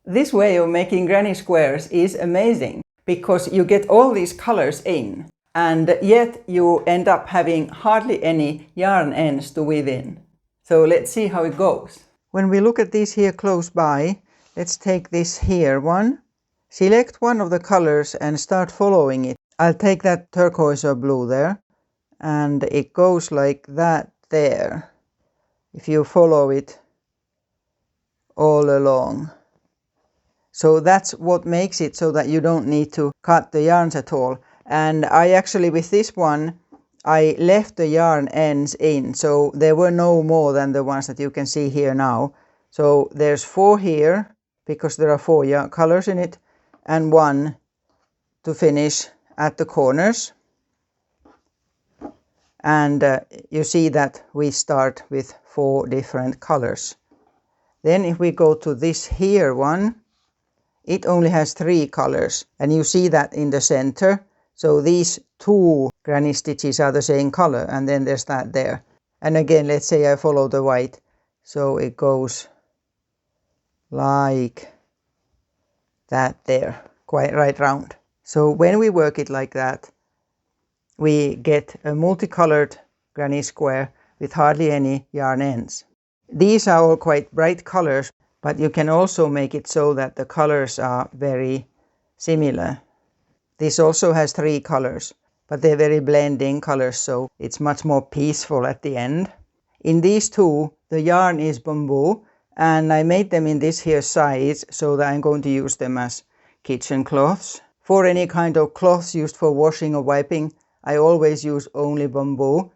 This way of making granny squares is amazing because you get all these colors in and yet you end up having hardly any yarn ends to weave in. So let's see how it goes. When we look at these here close by, let's take this here one. Select one of the colors and start following it. I'll take that turquoise or blue there, and it goes like that there. If you follow it all along. So that's what makes it so that you don't need to cut the yarns at all. And I actually, with this one, I left the yarn ends in, so there were no more than the ones that you can see here now. So there's 4 here, because there are 4 colors in it, and 1 to finish at the corners. And you see that we start with 4 different colors. Then if we go to this here one, it only has 3 colors, and you see that in the center. So these 2 granny stitches are the same color, and then there's that there. And again, let's say I follow the white, so it goes like that there, quite right round. So when we work it like that, we get a multicolored granny square with hardly any yarn ends. These are all quite bright colors, but you can also make it so that the colors are very similar. This also has 3 colors, but they're very blending colors, so it's much more peaceful at the end. In these 2, the yarn is bamboo, and I made them in this here size so that I'm going to use them as kitchen cloths. For any kind of cloths used for washing or wiping, I always use only bamboo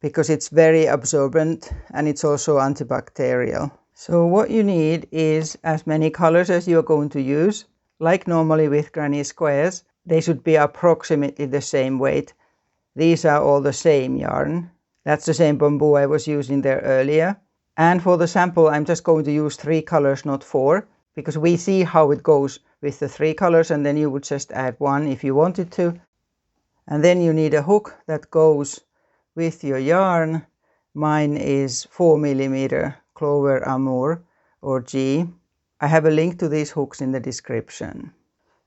because it's very absorbent and it's also antibacterial. So what you need is as many colors as you're going to use. Like normally with granny squares, they should be approximately the same weight. These are all the same yarn. That's the same bamboo I was using there earlier. And for the sample, I'm just going to use 3 colors, not 4, because we see how it goes with the 3 colors, and then you would just add 1 if you wanted to. And then you need a hook that goes with your yarn. Mine is 4mm Clover Amour or G. I have a link to these hooks in the description.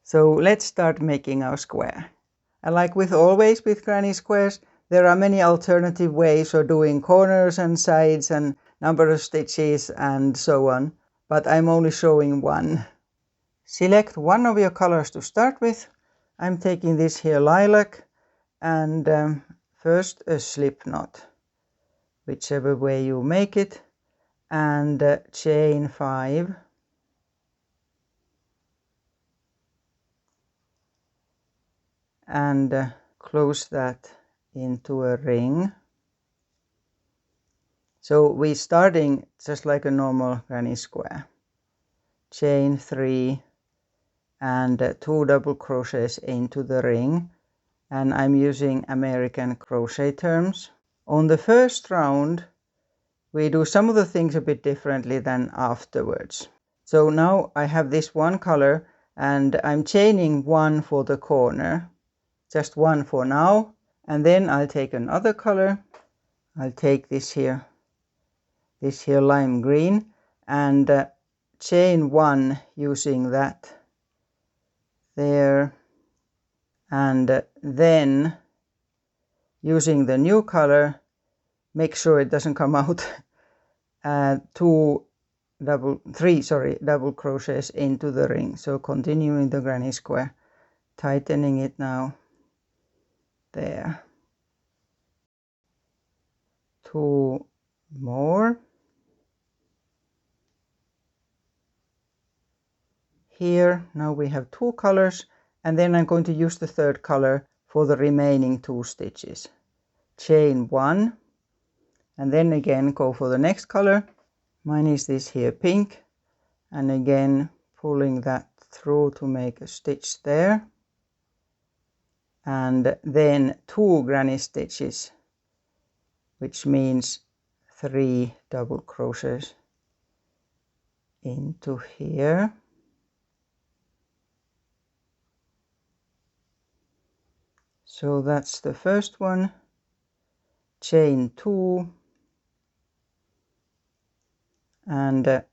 So let's start making our square. And like with always with granny squares, there are many alternative ways of doing corners and sides and number of stitches and so on, but I'm only showing one. Select one of your colors to start with. I'm taking this here lilac, and first a slip knot, whichever way you make it, and chain 5, and close that into a ring. So we're starting just like a normal granny square. Chain 3 and 2 double crochets into the ring, and I'm using American crochet terms. On the first round we do some of the things a bit differently than afterwards. So now I have this one color and I'm chaining 1 for the corner, just 1 for now, and then I'll take another color. I'll take this here lime green, and chain 1 using that there, and then using the new color, make sure it doesn't come out, 3 double crochets into the ring. So continuing the granny square, tightening it now there. 2 more here. Now we have 2 colors, and then I'm going to use the 3rd color for the remaining 2 stitches. Chain 1, and then again go for the next color. Mine is this here pink, and again pulling that through to make a stitch there, and then 2 granny stitches, which means 3 double crochets into here. So that's the first one. Chain 2 and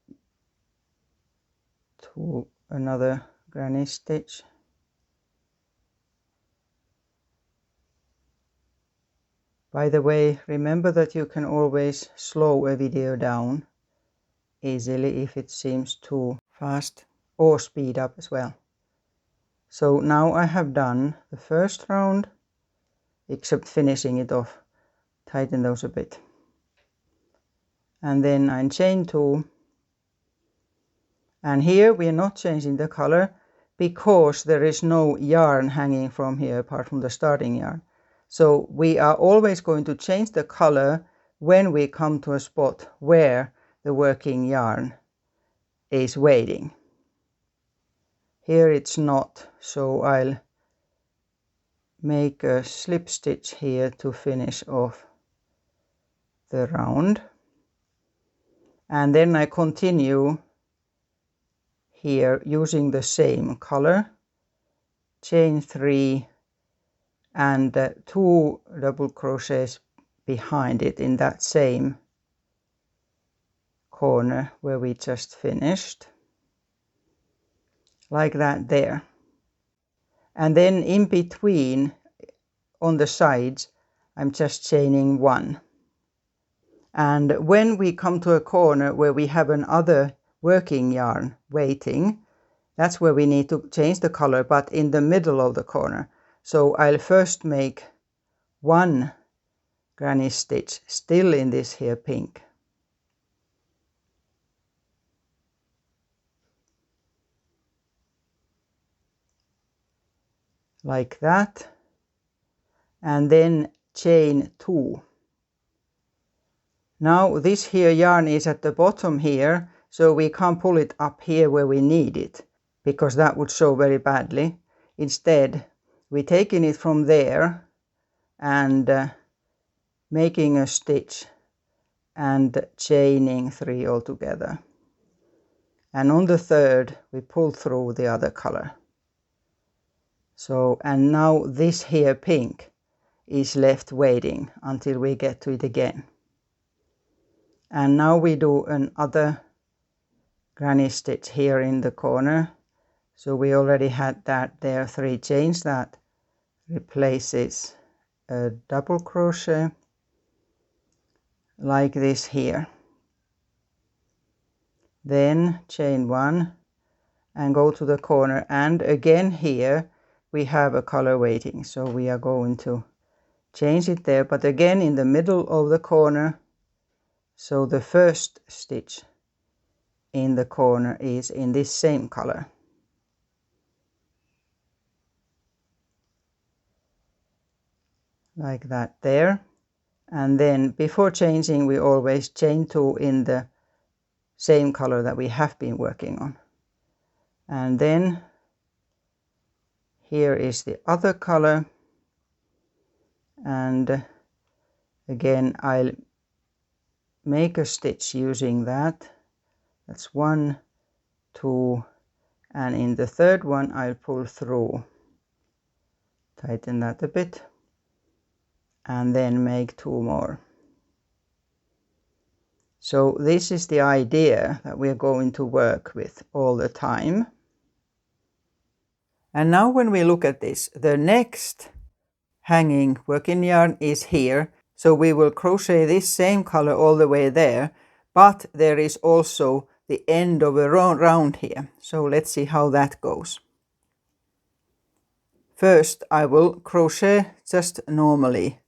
to another granny stitch. By the way, remember that you can always slow a video down easily if it seems too fast, or speed up as well. So now I have done the first round, except finishing it off, tighten those a bit. And then I chain 2. And here we are not changing the color because there is no yarn hanging from here apart from the starting yarn. So we are always going to change the color when we come to a spot where the working yarn is waiting. Here it's not, so I'll make a slip stitch here to finish off the round. And then I continue here using the same color, chain 3 and 2 double crochets behind it in that same corner where we just finished, like that there. And then in between on the sides I'm just chaining 1. And when we come to a corner where we have another working yarn waiting, that's where we need to change the color, but in the middle of the corner. So I'll first make 1 granny stitch still in this here pink. Like that. And then chain 2. Now this here yarn is at the bottom here, so we can't pull it up here where we need it, because that would show very badly. Instead, we're taking it from there and making a stitch and chaining 3 altogether. And on the third, we pull through the other color. So, and now this here pink is left waiting until we get to it again. And now we do another granny stitch here in the corner. So we already had that there, 3 chains, that replaces a double crochet like this here. Then chain 1 and go to the corner, and again here we have a color waiting, so we are going to change it there, but again in the middle of the corner. So the first stitch in the corner is in this same color. Like that there. And then before changing we always chain 2 in the same color that we have been working on. And then here is the other color, and again I'll make a stitch using that. That's 1, 2, and in the third one I'll pull through, tighten that a bit, and then make 2 more. So this is the idea that we're going to work with all the time. And now when we look at this, the next hanging working yarn is here. So we will crochet this same color all the way there, but there is also the end of a round here. So let's see how that goes. First I will crochet just normally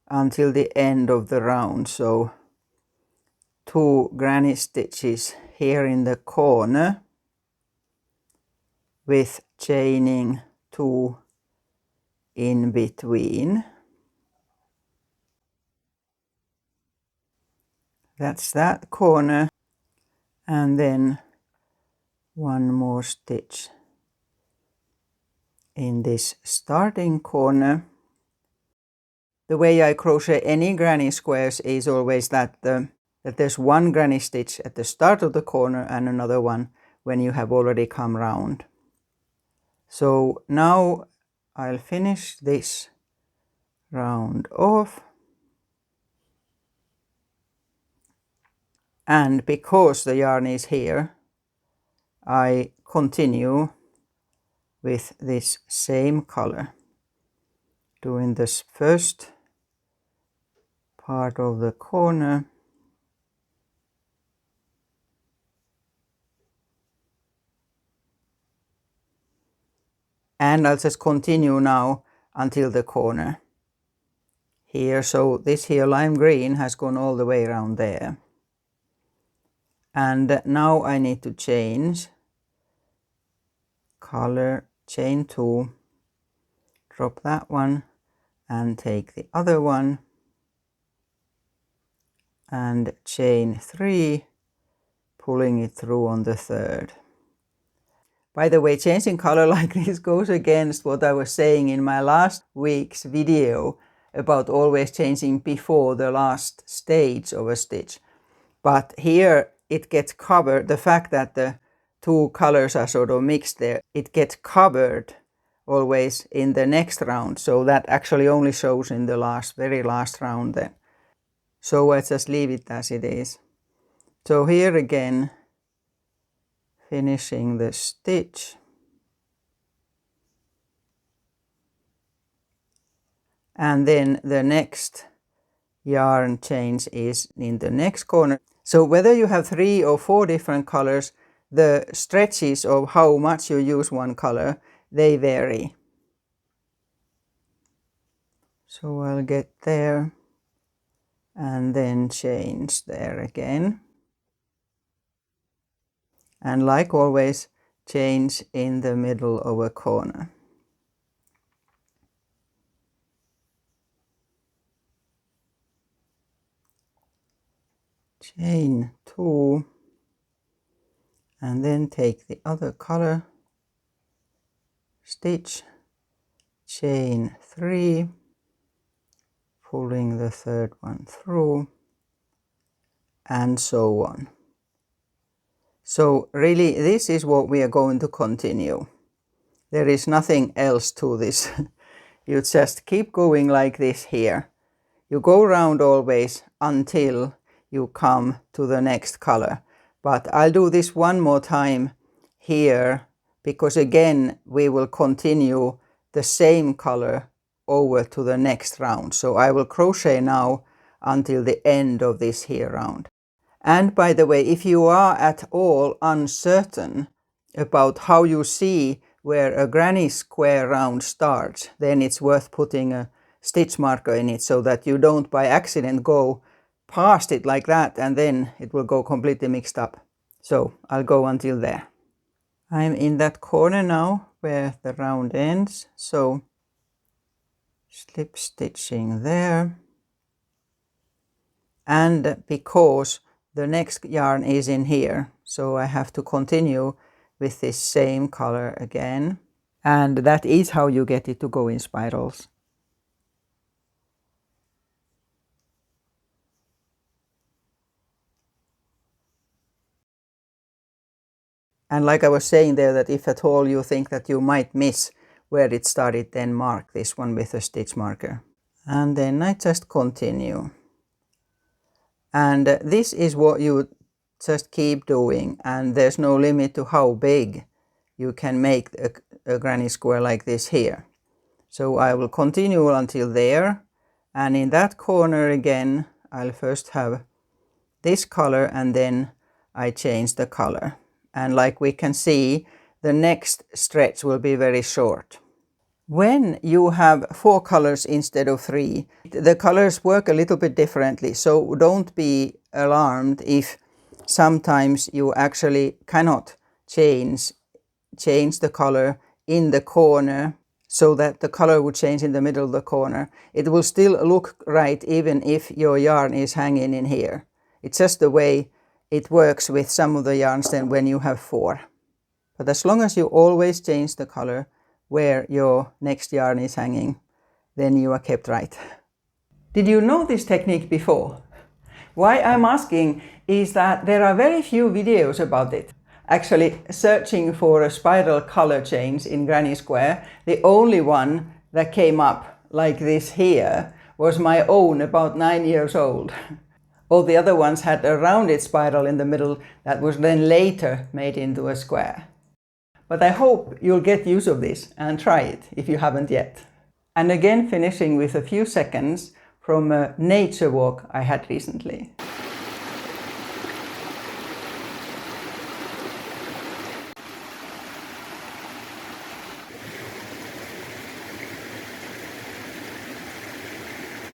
until the end of the round. So 2 granny stitches here in the corner with chaining 2 in between. That's that corner, and then 1 more stitch in this starting corner. The way I crochet any granny squares is always that there's 1 granny stitch at the start of the corner and another one when you have already come round. So now I'll finish this round off. And because the yarn is here, I continue with this same color, doing this first part of the corner. And I'll just continue now until the corner here. So this here lime green has gone all the way around there. And now I need to change color, chain 2, drop that one and take the other one and chain 3, pulling it through on the third. By the way, changing color like this goes against what I was saying in my last week's video about always changing before the last stage of a stitch. But here it gets covered, the fact that the two colors are sort of mixed there, it gets covered always in the next round. So that actually only shows in the very last round then. So I just leave it as it is. So here again, finishing the stitch. And then the next yarn change is in the next corner. So whether you have 3 or 4 different colors, the stretches of how much you use one color, they vary. So I'll get there and then change there again. And like always, change in the middle of a corner. Chain 2 and then take the other color, stitch, chain 3, pulling the third one through, and so on. So really this is what we are going to continue. There is nothing else to this. You just keep going like this here. You go around always until you come to the next color. But I'll do this one more time here because again we will continue the same color over to the next round. So I will crochet now until the end of this here round. And by the way, if you are at all uncertain about how you see where a granny square round starts, then it's worth putting a stitch marker in it so that you don't by accident go past it like that and then it will go completely mixed up. So I'll go until there. I'm in that corner now where the round ends, so slip stitching there. And because the next yarn is in here, so I have to continue with this same color again. And that is how you get it to go in spirals. And like I was saying there, that if at all you think that you might miss where it started, then mark this one with a stitch marker. And then I just continue. And this is what you just keep doing, and there's no limit to how big you can make a granny square like this here. So I will continue until there, and in that corner again I'll first have this color and then I change the color. And like we can see, the next stretch will be very short. When you have 4 colors instead of 3, the colors work a little bit differently, so don't be alarmed if sometimes you actually cannot change the color in the corner so that the color would change in the middle of the corner. It will still look right even if your yarn is hanging in here. It's just the way it works with some of the yarns then when you have 4. But as long as you always change the color where your next yarn is hanging, then you are kept right. Did you know this technique before? Why I'm asking is that there are very few videos about it. Actually, searching for a spiral color change in granny square, the only one that came up like this here was my own, about 9 years old. All the other ones had a rounded spiral in the middle that was then later made into a square. But I hope you'll get use of this and try it if you haven't yet. And again, finishing with a few seconds from a nature walk I had recently.